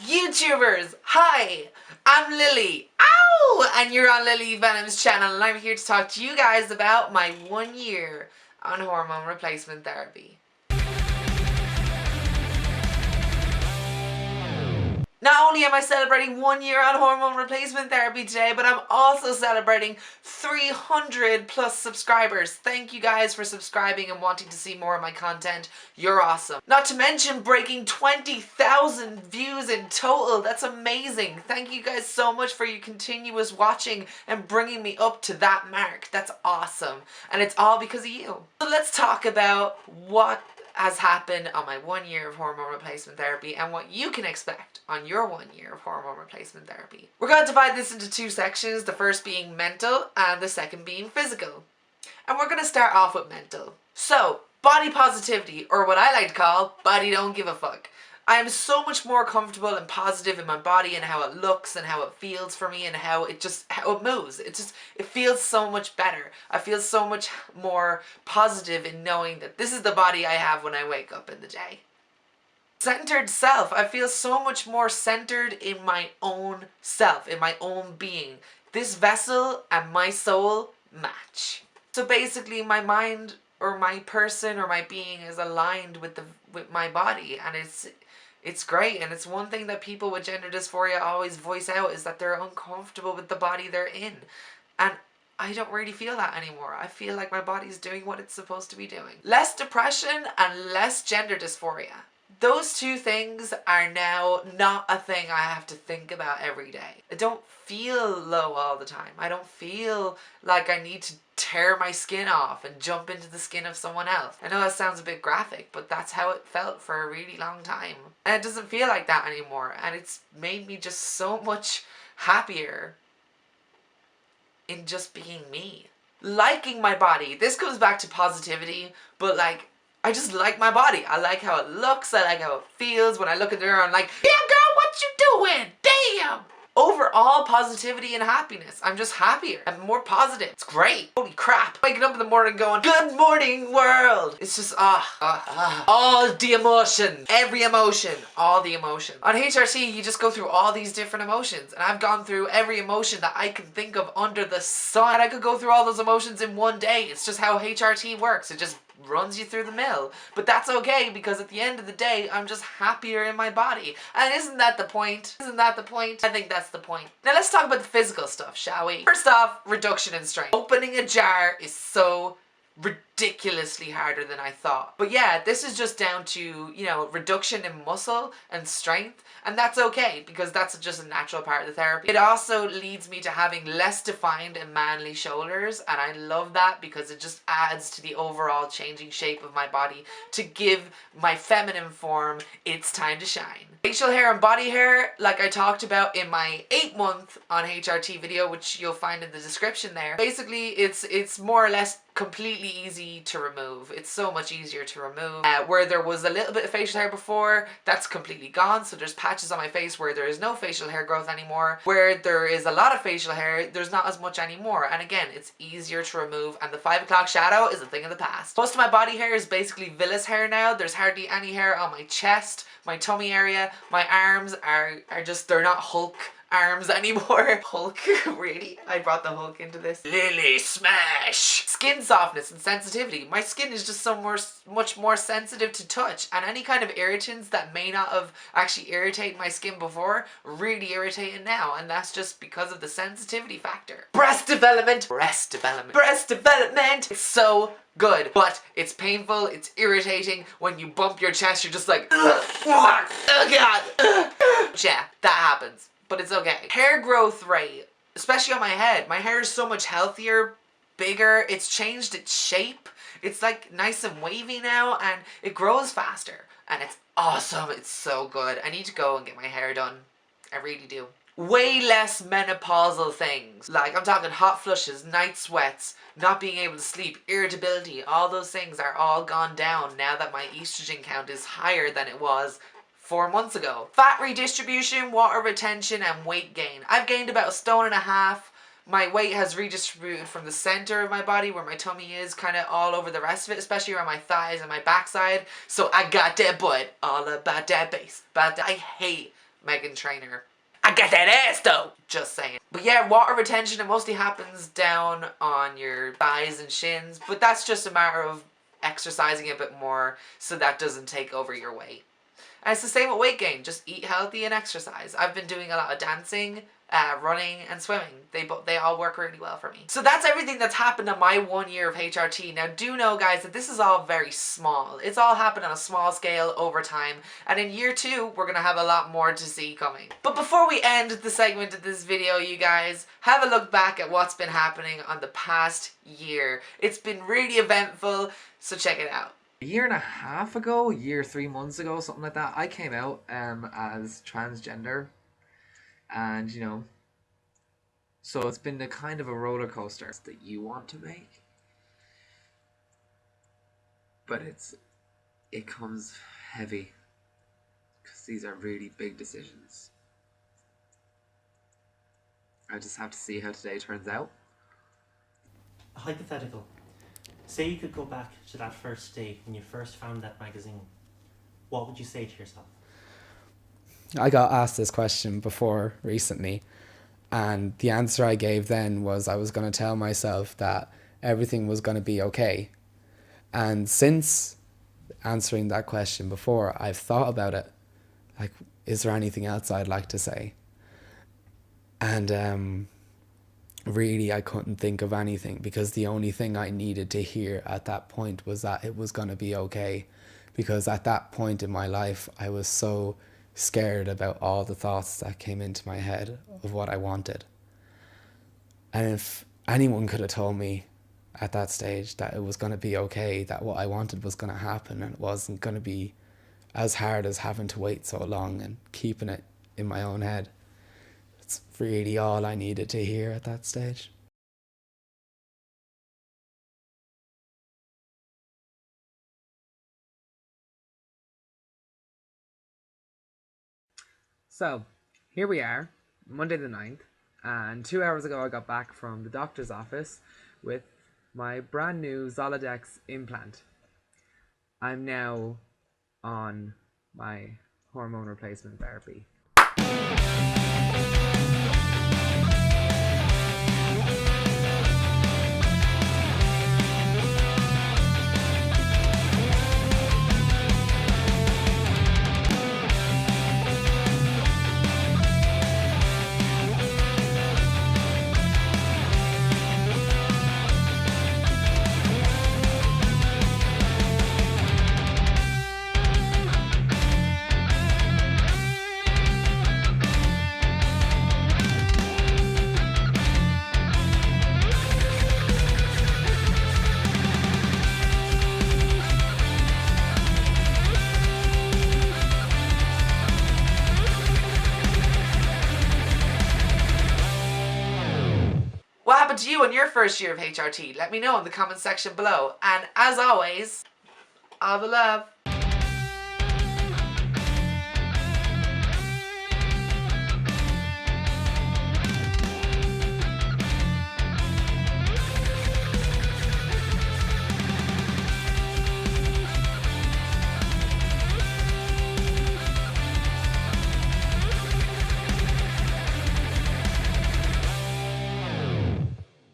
YouTubers, hi! I'm Lily. Ow! And you're on Lily Venom's channel, and I'm here to talk to you guys about my 1 year on hormone replacement therapy. Not only am I celebrating 1 year on hormone replacement therapy today, but I'm also celebrating 300 plus subscribers. Thank you guys for subscribing and wanting to see more of my content. You're awesome. Not to mention breaking 20,000 views in total. That's amazing. Thank you guys so much for your continuous watching and bringing me up to that mark. That's awesome. And it's all because of you. So let's talk about what has happened on my 1 year of hormone replacement therapy and what you can expect on your 1 year of hormone replacement therapy. We're going to divide this into two sections, the first being mental and the second being physical. And we're going to start off with mental. So, body positivity, or what I like to call body don't give a fuck. I am so much more comfortable and positive in my body and how it looks and how it feels for me and how it moves. It feels so much better. I feel so much more positive in knowing that this is the body I have when I wake up in the day. Centered self. I feel so much more centered in my own self, in my own being. This vessel and my soul match. So basically my mind or my person or my being is aligned with my body, and it's great. And it's one thing that people with gender dysphoria always voice out, is that they're uncomfortable with the body they're in. And I don't really feel that anymore. I feel like my body's doing what it's supposed to be doing. Less depression and less gender dysphoria. Those two things are now not a thing I have to think about every day. I don't feel low all the time. I don't feel like I need to tear my skin off and jump into the skin of someone else. I know that sounds a bit graphic, but that's how it felt for a really long time. And it doesn't feel like that anymore. And it's made me just so much happier in just being me. Liking my body. This goes back to positivity, but like, I just like my body. I like how it looks. I like how it feels. When I look in the mirror, I'm like, damn girl, what you doing? Damn! Overall positivity and happiness. I'm just happier. I'm more positive. It's great. Holy crap. Waking up in the morning going, good morning world. It's just, all the emotion. Every emotion. All the emotion. On HRT, you just go through all these different emotions. And I've gone through every emotion that I can think of under the sun. I could go through all those emotions in one day. It's just how HRT works. It just runs you through the mill. But that's okay, because at the end of the day, I'm just happier in my body. And isn't that the point? Isn't that the point? I think that's the point. Now let's talk about the physical stuff, shall we? First off, reduction in strength. Opening a jar is so ridiculously harder than I thought. But yeah, this is just down to, you know, reduction in muscle and strength, and that's okay because that's just a natural part of the therapy. It also leads me to having less defined and manly shoulders, and I love that because it just adds to the overall changing shape of my body to give my feminine form its time to shine. Facial hair and body hair, like I talked about in my 8-month on HRT video, which you'll find in the description there. Basically, it's more or less completely easy to remove. It's so much easier to remove. Where there was a little bit of facial hair before, that's completely gone. So there's patches on my face where there is no facial hair growth anymore. Where there is a lot of facial hair, there's not as much anymore. And again, it's easier to remove, and the 5 o'clock shadow is a thing of the past. Most of my body hair is basically villus hair now. There's hardly any hair on my chest, my tummy area. My arms are just, they're not Hulk arms anymore. Hulk, really? I brought the Hulk into this. Lily smash! Skin softness and sensitivity. My skin is just much more sensitive to touch, and any kind of irritants that may not have actually irritated my skin before really irritate it now, and that's just because of the sensitivity factor. Breast development. Breast development. Breast development! It's so good, but it's painful, it's irritating. When you bump your chest, you're just like, oh god. Yeah, that happens. But it's okay. Hair growth rate, especially on my head. My hair is so much healthier, bigger. It's changed its shape. It's like nice and wavy now, and it grows faster. And it's awesome. It's so good. I need to go and get my hair done. I really do. Way less menopausal things. Like, I'm talking hot flushes, night sweats, not being able to sleep, irritability. All those things are all gone down now that my estrogen count is higher than it was 4 months ago. Fat redistribution, water retention, and weight gain. I've gained about 1.5 stones. My weight has redistributed from the center of my body, where my tummy is, kind of all over the rest of it, especially around my thighs and my backside. So I got that butt, all about that bass. I hate Meghan Trainor. I got that ass though! Just saying. But yeah, water retention, it mostly happens down on your thighs and shins, but that's just a matter of exercising a bit more so that doesn't take over your weight. And it's the same with weight gain. Just eat healthy and exercise. I've been doing a lot of dancing, running and swimming. They all work really well for me. So that's everything that's happened in my 1 year of HRT. Now do know, guys, that this is all very small. It's all happened on a small scale over time. And in year 2, we're going to have a lot more to see coming. But before we end the segment of this video, you guys, have a look back at what's been happening on the past year. It's been really eventful, so check it out. A year and a half ago, 3 months ago, something like that, I came out as transgender. And, you know, so it's been a kind of a roller coaster that you want to make. But it comes heavy, because these are really big decisions. I just have to see how today turns out. Hypothetical. Say you could go back to that first day when you first found that magazine. What would you say to yourself? I got asked this question before recently, and the answer I gave then was I was going to tell myself that everything was going to be okay. And since answering that question before, I've thought about it. Like, is there anything else I'd like to say? And really, I couldn't think of anything, because the only thing I needed to hear at that point was that it was going to be okay. Because at that point in my life, I was so scared about all the thoughts that came into my head of what I wanted. And if anyone could have told me at that stage that it was going to be okay, that what I wanted was going to happen, and it wasn't going to be as hard as having to wait so long and keeping it in my own head, it's really all I needed to hear at that stage. So, here we are, Monday the 9th, and 2 hours ago I got back from the doctor's office with my brand new Zoladex implant. I'm now on my hormone replacement therapy. What happened to you in your first year of HRT? Let me know in the comment section below. And as always, all the love.